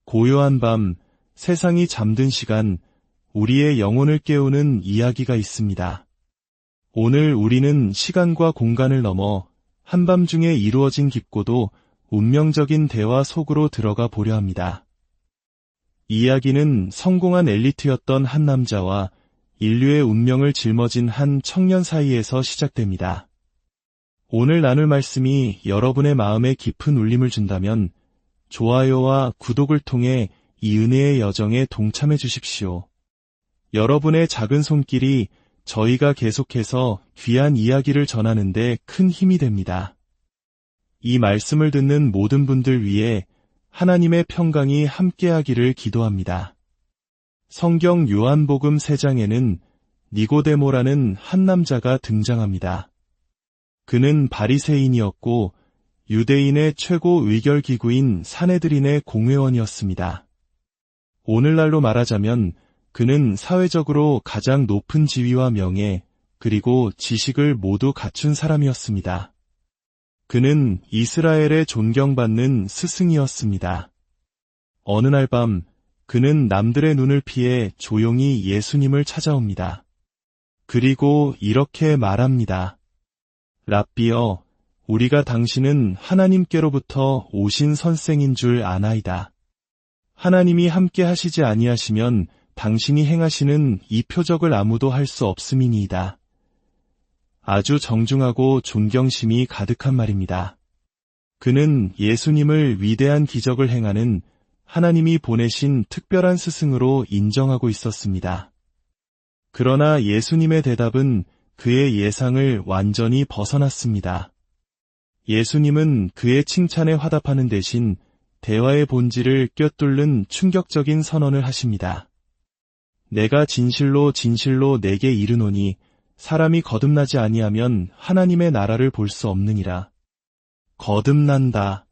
고요한 밤, 세상이 잠든 시간, 우리의 영혼을 깨우는 이야기가 있습니다. 오늘 우리는 시간과 공간을 넘어 한밤중에 이루어진 깊고도 운명적인 대화 속으로 들어가 보려 합니다. 이야기는 성공한 엘리트였던 한 남자와 인류의 운명을 짊어진 한 청년 사이에서 시작됩니다. 오늘 나눌 말씀이 여러분의 마음에 깊은 울림을 준다면 좋아요와 구독을 통해 이 은혜의 여정에 동참해 주십시오. 여러분의 작은 손길이 저희가 계속해서 귀한 이야기를 전하는 데 큰 힘이 됩니다. 이 말씀을 듣는 모든 분들 위해 하나님의 평강이 함께하기를 기도합니다. 성경 요한복음 3장에는 니고데모라는 한 남자가 등장합니다. 그는 바리새인이었고 유대인의 최고 의결기구인 산헤드린의 공회원이었습니다. 오늘날로 말하자면 그는 사회적으로 가장 높은 지위와 명예, 그리고 지식을 모두 갖춘 사람이었습니다. 그는 이스라엘에 존경받는 스승이었습니다. 어느 날 밤, 그는 남들의 눈을 피해 조용히 예수님을 찾아옵니다. 그리고 이렇게 말합니다. 랍비여, 우리가 당신은 하나님께로부터 오신 선생인 줄 아나이다. 하나님이 함께 하시지 아니하시면 당신이 행하시는 이 표적을 아무도 할 수 없음이니이다. 아주 정중하고 존경심이 가득한 말입니다. 그는 예수님을 위대한 기적을 행하는 하나님이 보내신 특별한 스승으로 인정하고 있었습니다. 그러나 예수님의 대답은 그의 예상을 완전히 벗어났습니다. 예수님은 그의 칭찬에 화답하는 대신 대화의 본질을 꿰뚫는 충격적인 선언을 하십니다. 내가 진실로 진실로 내게 이르노니 사람이 거듭나지 아니하면 하나님의 나라를 볼 수 없느니라. 거듭난다.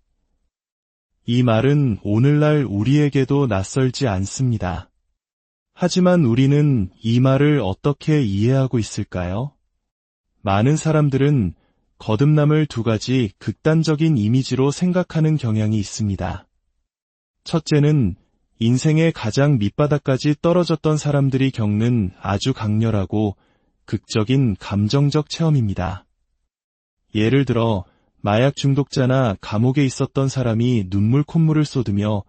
이 말은 오늘날 우리에게도 낯설지 않습니다. 하지만 우리는 이 말을 어떻게 이해하고 있을까요? 많은 사람들은 거듭남을 두 가지 극단적인 이미지로 생각하는 경향이 있습니다. 첫째는 인생의 가장 밑바닥까지 떨어졌던 사람들이 겪는 아주 강렬하고 극적인 감정적 체험입니다. 예를 들어 마약 중독자나 감옥에 있었던 사람이 눈물 콧물을 쏟으며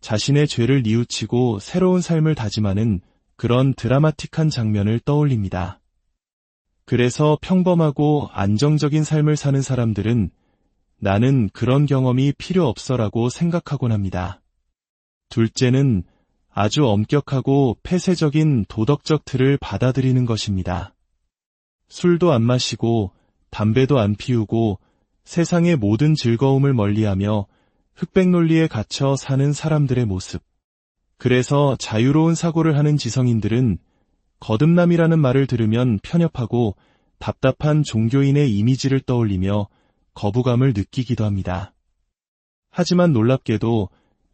자신의 죄를 뉘우치고 새로운 삶을 다짐하는 그런 드라마틱한 장면을 떠올립니다. 그래서 평범하고 안정적인 삶을 사는 사람들은 나는 그런 경험이 필요 없어라고 생각하곤 합니다. 둘째는 아주 엄격하고 폐쇄적인 도덕적 틀을 받아들이는 것입니다. 술도 안 마시고 담배도 안 피우고 세상의 모든 즐거움을 멀리하며 흑백 논리에 갇혀 사는 사람들의 모습. 그래서 자유로운 사고를 하는 지성인들은 거듭남이라는 말을 들으면 편협하고 답답한 종교인의 이미지를 떠올리며 거부감을 느끼기도 합니다. 하지만 놀랍게도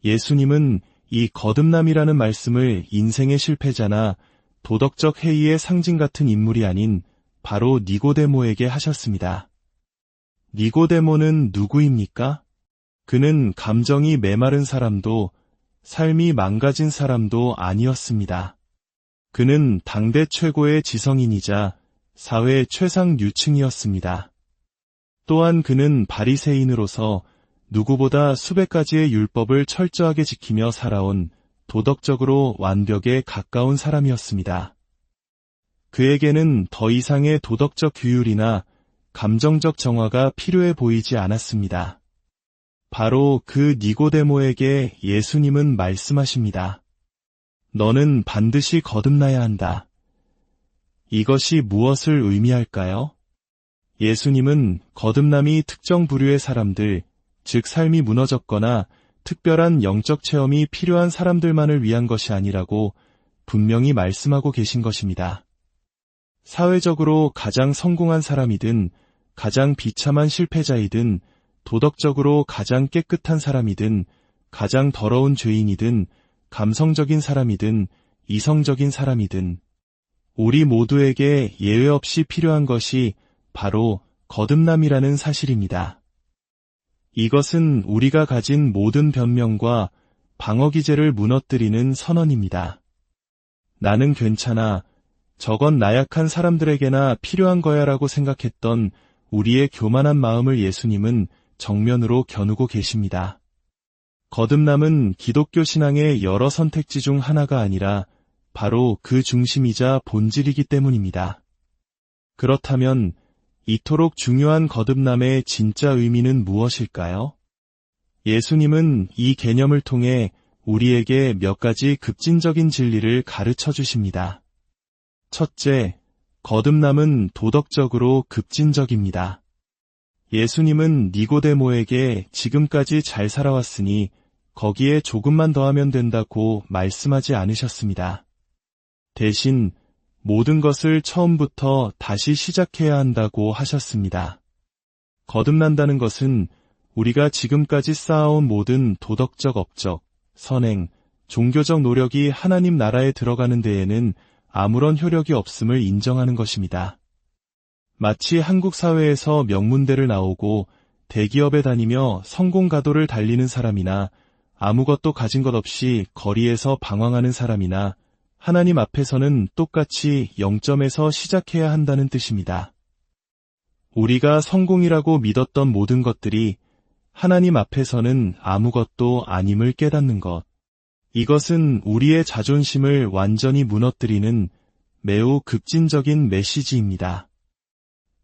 예수님은 이 거듭남이라는 말씀을 인생의 실패자나 도덕적 해이의 상징 같은 인물이 아닌 바로 니고데모에게 하셨습니다. 니고데모는 누구입니까? 그는 감정이 메마른 사람도 삶이 망가진 사람도 아니었습니다. 그는 당대 최고의 지성인이자 사회 최상류층이었습니다. 또한 그는 바리새인으로서 누구보다 수백 가지의 율법을 철저하게 지키며 살아온 도덕적으로 완벽에 가까운 사람이었습니다. 그에게는 더 이상의 도덕적 규율이나 감정적 정화가 필요해 보이지 않았습니다. 바로 그 니고데모에게 예수님은 말씀하십니다. 너는 반드시 거듭나야 한다. 이것이 무엇을 의미할까요? 예수님은 거듭남이 특정 부류의 사람들, 즉 삶이 무너졌거나 특별한 영적 체험이 필요한 사람들만을 위한 것이 아니라고 분명히 말씀하고 계신 것입니다. 사회적으로 가장 성공한 사람이든 가장 비참한 실패자이든 도덕적으로 가장 깨끗한 사람이든 가장 더러운 죄인이든 감성적인 사람이든 이성적인 사람이든 우리 모두에게 예외 없이 필요한 것이 바로 거듭남이라는 사실입니다. 이것은 우리가 가진 모든 변명과 방어기제를 무너뜨리는 선언입니다. 나는 괜찮아. 저건 나약한 사람들에게나 필요한 거야라고 생각했던 우리의 교만한 마음을 예수님은 정면으로 겨누고 계십니다. 거듭남은 기독교 신앙의 여러 선택지 중 하나가 아니라 바로 그 중심이자 본질이기 때문입니다. 그렇다면 이토록 중요한 거듭남의 진짜 의미는 무엇일까요? 예수님은 이 개념을 통해 우리에게 몇 가지 급진적인 진리를 가르쳐 주십니다. 첫째, 거듭남은 도덕적으로 급진적입니다. 예수님은 니고데모에게 지금까지 잘 살아왔으니 거기에 조금만 더하면 된다고 말씀하지 않으셨습니다. 대신 모든 것을 처음부터 다시 시작해야 한다고 하셨습니다. 거듭난다는 것은 우리가 지금까지 쌓아온 모든 도덕적 업적, 선행, 종교적 노력이 하나님 나라에 들어가는 데에는 아무런 효력이 없음을 인정하는 것입니다. 마치 한국 사회에서 명문대를 나오고 대기업에 다니며 성공 가도를 달리는 사람이나 아무것도 가진 것 없이 거리에서 방황하는 사람이나 하나님 앞에서는 똑같이 0점에서 시작해야 한다는 뜻입니다. 우리가 성공이라고 믿었던 모든 것들이 하나님 앞에서는 아무것도 아님을 깨닫는 것. 이것은 우리의 자존심을 완전히 무너뜨리는 매우 급진적인 메시지입니다.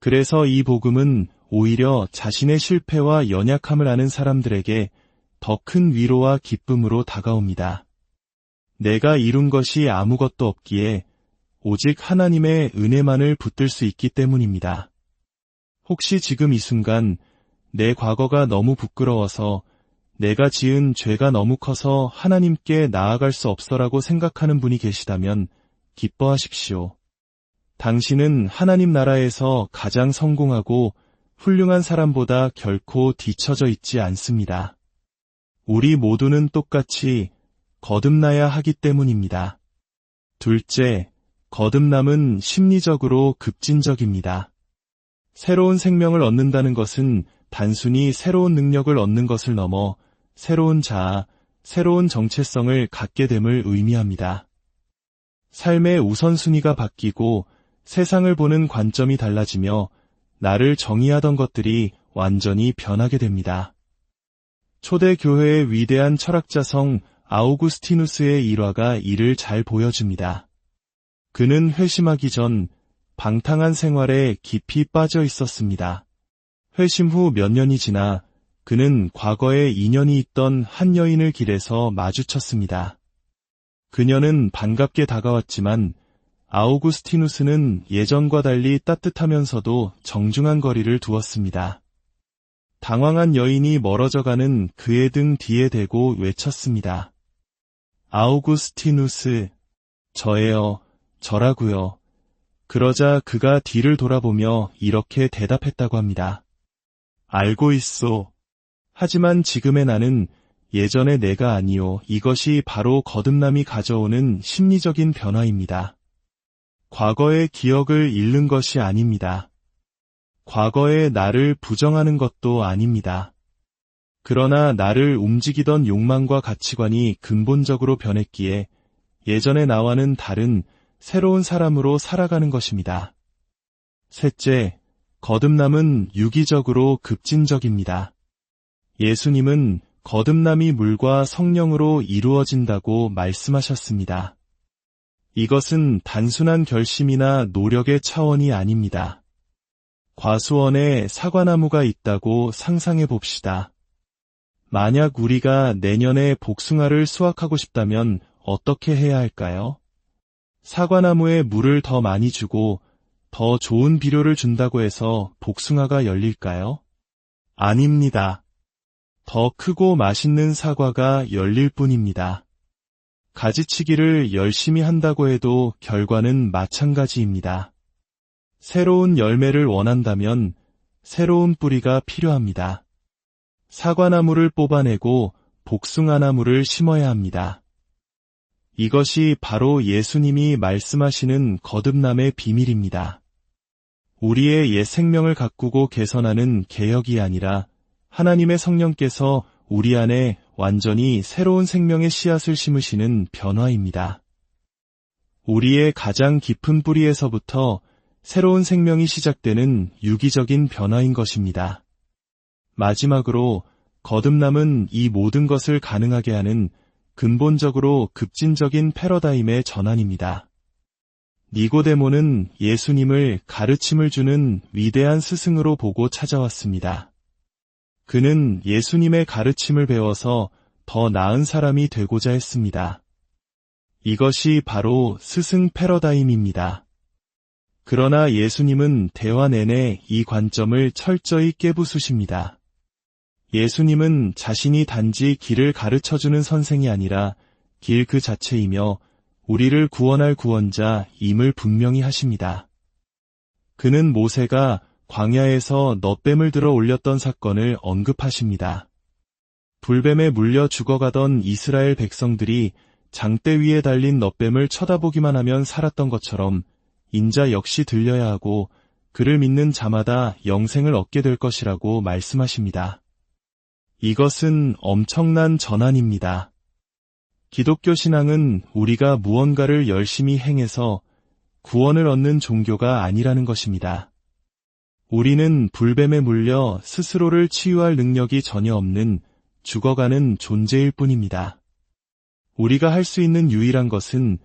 그래서 이 복음은 오히려 자신의 실패와 연약함을 아는 사람들에게 더 큰 위로와 기쁨으로 다가옵니다. 내가 이룬 것이 아무것도 없기에 오직 하나님의 은혜만을 붙들 수 있기 때문입니다. 혹시 지금 이 순간 내 과거가 너무 부끄러워서 내가 지은 죄가 너무 커서 하나님께 나아갈 수 없어라고 생각하는 분이 계시다면 기뻐하십시오. 당신은 하나님 나라에서 가장 성공하고 훌륭한 사람보다 결코 뒤처져 있지 않습니다. 우리 모두는 똑같이 거듭나야 하기 때문입니다. 둘째, 거듭남은 심리적으로 급진적입니다. 새로운 생명을 얻는다는 것은 단순히 새로운 능력을 얻는 것을 넘어 새로운 자아, 새로운 정체성을 갖게 됨을 의미합니다. 삶의 우선순위가 바뀌고 세상을 보는 관점이 달라지며 나를 정의하던 것들이 완전히 변하게 됩니다. 초대 교회의 위대한 철학자 성 아우구스티누스의 일화가 이를 잘 보여줍니다. 그는 회심하기 전 방탕한 생활에 깊이 빠져 있었습니다. 회심 후 몇 년이 지나 그는 과거에 인연이 있던 한 여인을 길에서 마주쳤습니다. 그녀는 반갑게 다가왔지만 아우구스티누스는 예전과 달리 따뜻하면서도 정중한 거리를 두었습니다. 당황한 여인이 멀어져가는 그의 등 뒤에 대고 외쳤습니다. 아우구스티누스, 저예요, 저라고요. 그러자 그가 뒤를 돌아보며 이렇게 대답했다고 합니다. 알고 있소. 하지만 지금의 나는 예전의 내가 아니요. 이것이 바로 거듭남이 가져오는 심리적인 변화입니다. 과거의 기억을 잃는 것이 아닙니다. 과거의 나를 부정하는 것도 아닙니다. 그러나 나를 움직이던 욕망과 가치관이 근본적으로 변했기에 예전의 나와는 다른 새로운 사람으로 살아가는 것입니다. 셋째, 거듭남은 유기적으로 급진적입니다. 예수님은 거듭남이 물과 성령으로 이루어진다고 말씀하셨습니다. 이것은 단순한 결심이나 노력의 차원이 아닙니다. 과수원에 사과나무가 있다고 상상해 봅시다. 만약 우리가 내년에 복숭아를 수확하고 싶다면 어떻게 해야 할까요? 사과나무에 물을 더 많이 주고 더 좋은 비료를 준다고 해서 복숭아가 열릴까요? 아닙니다. 더 크고 맛있는 사과가 열릴 뿐입니다. 가지치기를 열심히 한다고 해도 결과는 마찬가지입니다. 새로운 열매를 원한다면 새로운 뿌리가 필요합니다. 사과나무를 뽑아내고 복숭아나무를 심어야 합니다. 이것이 바로 예수님이 말씀하시는 거듭남의 비밀입니다. 우리의 옛 생명을 가꾸고 개선하는 개혁이 아니라 하나님의 성령께서 우리 안에 완전히 새로운 생명의 씨앗을 심으시는 변화입니다. 우리의 가장 깊은 뿌리에서부터 새로운 생명이 시작되는 유기적인 변화인 것입니다. 마지막으로 거듭남은 이 모든 것을 가능하게 하는 근본적으로 급진적인 패러다임의 전환입니다. 니고데모는 예수님을 가르침을 주는 위대한 스승으로 보고 찾아왔습니다. 그는 예수님의 가르침을 배워서 더 나은 사람이 되고자 했습니다. 이것이 바로 스승 패러다임입니다. 그러나 예수님은 대화 내내 이 관점을 철저히 깨부수십니다. 예수님은 자신이 단지 길을 가르쳐주는 선생이 아니라 길 그 자체이며 우리를 구원할 구원자임을 분명히 하십니다. 그는 모세가 광야에서 넛뱀을 들어 올렸던 사건을 언급하십니다. 불뱀에 물려 죽어가던 이스라엘 백성들이 장대 위에 달린 넛뱀을 쳐다보기만 하면 살았던 것처럼 인자 역시 들려야 하고 그를 믿는 자마다 영생을 얻게 될 것이라고 말씀하십니다. 이것은 엄청난 전환입니다. 기독교 신앙은 우리가 무언가를 열심히 행해서 구원을 얻는 종교가 아니라는 것입니다. 우리는 불뱀에 물려 스스로를 치유할 능력이 전혀 없는 죽어가는 존재일 뿐입니다. 우리가 할 수 있는 유일한 것은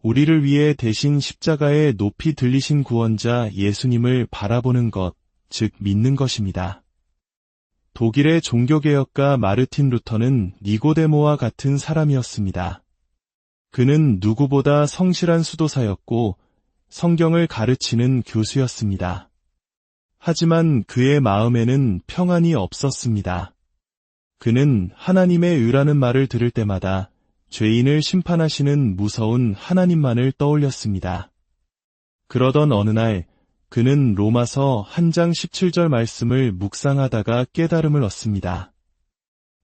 우리를 위해 대신 십자가에 높이 들리신 구원자 예수님을 바라보는 것, 즉 믿는 것입니다. 독일의 종교개혁가 마르틴 루터는 니고데모와 같은 사람이었습니다. 그는 누구보다 성실한 수도사였고 성경을 가르치는 교수였습니다. 하지만 그의 마음에는 평안이 없었습니다. 그는 하나님의 의라는 말을 들을 때마다 죄인을 심판하시는 무서운 하나님만을 떠올렸습니다. 그러던 어느 날 그는 로마서 1장 17절 말씀을 묵상하다가 깨달음을 얻습니다.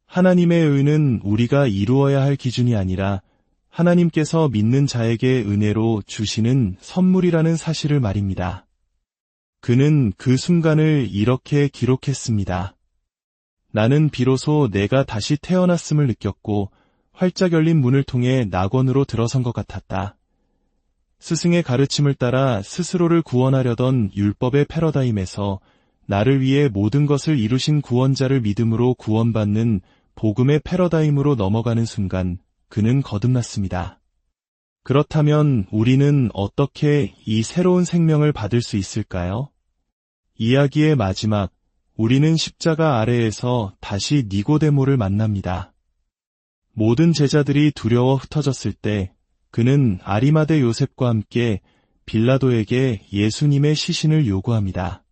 하나님의 의는 우리가 이루어야 할 기준이 아니라 하나님께서 믿는 자에게 은혜로 주시는 선물이라는 사실을 말입니다. 그는 그 순간을 이렇게 기록했습니다. 나는 비로소 내가 다시 태어났음을 느꼈고 활짝 열린 문을 통해 낙원으로 들어선 것 같았다. 스승의 가르침을 따라 스스로를 구원하려던 율법의 패러다임에서 나를 위해 모든 것을 이루신 구원자를 믿음으로 구원받는 복음의 패러다임으로 넘어가는 순간 그는 거듭났습니다. 그렇다면 우리는 어떻게 이 새로운 생명을 받을 수 있을까요? 이야기의 마지막, 우리는 십자가 아래에서 다시 니고데모를 만납니다. 모든 제자들이 두려워 흩어졌을 때 그는 아리마대 요셉과 함께 빌라도에게 예수님의 시신을 요구합니다.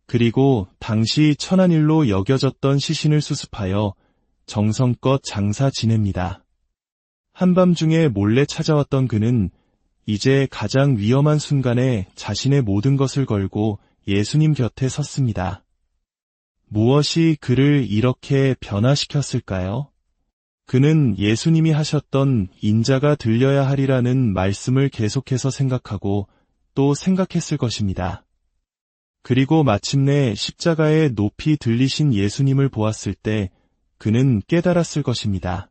그리고 당시 천한일로 여겨졌던 시신을 수습하여 정성껏 장사 지냅니다. 한밤중에 몰래 찾아왔던 그는 이제 가장 위험한 순간에 자신의 모든 것을 걸고 예수님 곁에 섰습니다. 무엇이 그를 이렇게 변화시켰을까요? 그는 예수님이 하셨던 인자가 들려야 하리라는 말씀을 계속해서 생각하고 또 생각했을 것입니다. 그리고 마침내 십자가에 높이 들리신 예수님을 보았을 때 그는 깨달았을 것입니다.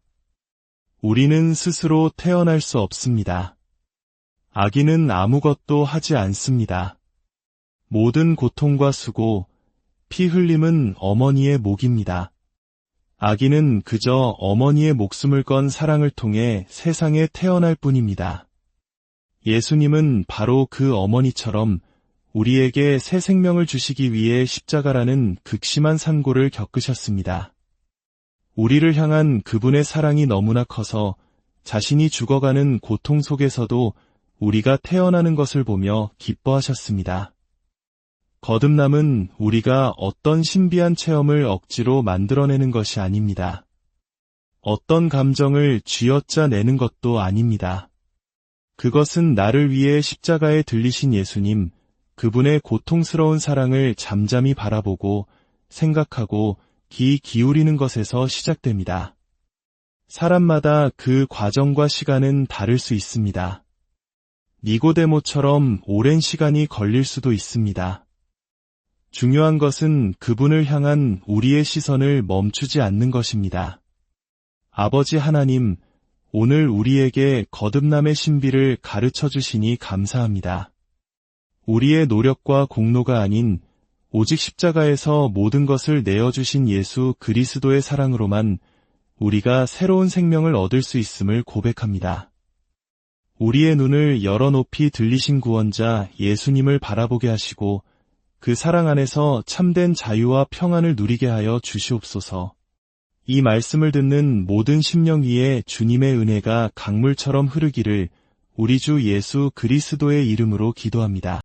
우리는 스스로 태어날 수 없습니다. 아기는 아무것도 하지 않습니다. 모든 고통과 수고, 피 흘림은 어머니의 몫입니다. 아기는 그저 어머니의 목숨을 건 사랑을 통해 세상에 태어날 뿐입니다. 예수님은 바로 그 어머니처럼 우리에게 새 생명을 주시기 위해 십자가라는 극심한 산고를 겪으셨습니다. 우리를 향한 그분의 사랑이 너무나 커서 자신이 죽어가는 고통 속에서도 우리가 태어나는 것을 보며 기뻐하셨습니다. 거듭남은 우리가 어떤 신비한 체험을 억지로 만들어내는 것이 아닙니다. 어떤 감정을 쥐어짜내는 것도 아닙니다. 그것은 나를 위해 십자가에 들리신 예수님, 그분의 고통스러운 사랑을 잠잠히 바라보고 생각하고 귀 기울이는 것에서 시작됩니다. 사람마다 그 과정과 시간은 다를 수 있습니다. 니고데모처럼 오랜 시간이 걸릴 수도 있습니다. 중요한 것은 그분을 향한 우리의 시선을 멈추지 않는 것입니다. 아버지 하나님, 오늘 우리에게 거듭남의 신비를 가르쳐 주시니 감사합니다. 우리의 노력과 공로가 아닌 오직 십자가에서 모든 것을 내어주신 예수 그리스도의 사랑으로만 우리가 새로운 생명을 얻을 수 있음을 고백합니다. 우리의 눈을 열어 높이 들리신 구원자 예수님을 바라보게 하시고 그 사랑 안에서 참된 자유와 평안을 누리게 하여 주시옵소서. 이 말씀을 듣는 모든 심령 위에 주님의 은혜가 강물처럼 흐르기를 우리 주 예수 그리스도의 이름으로 기도합니다.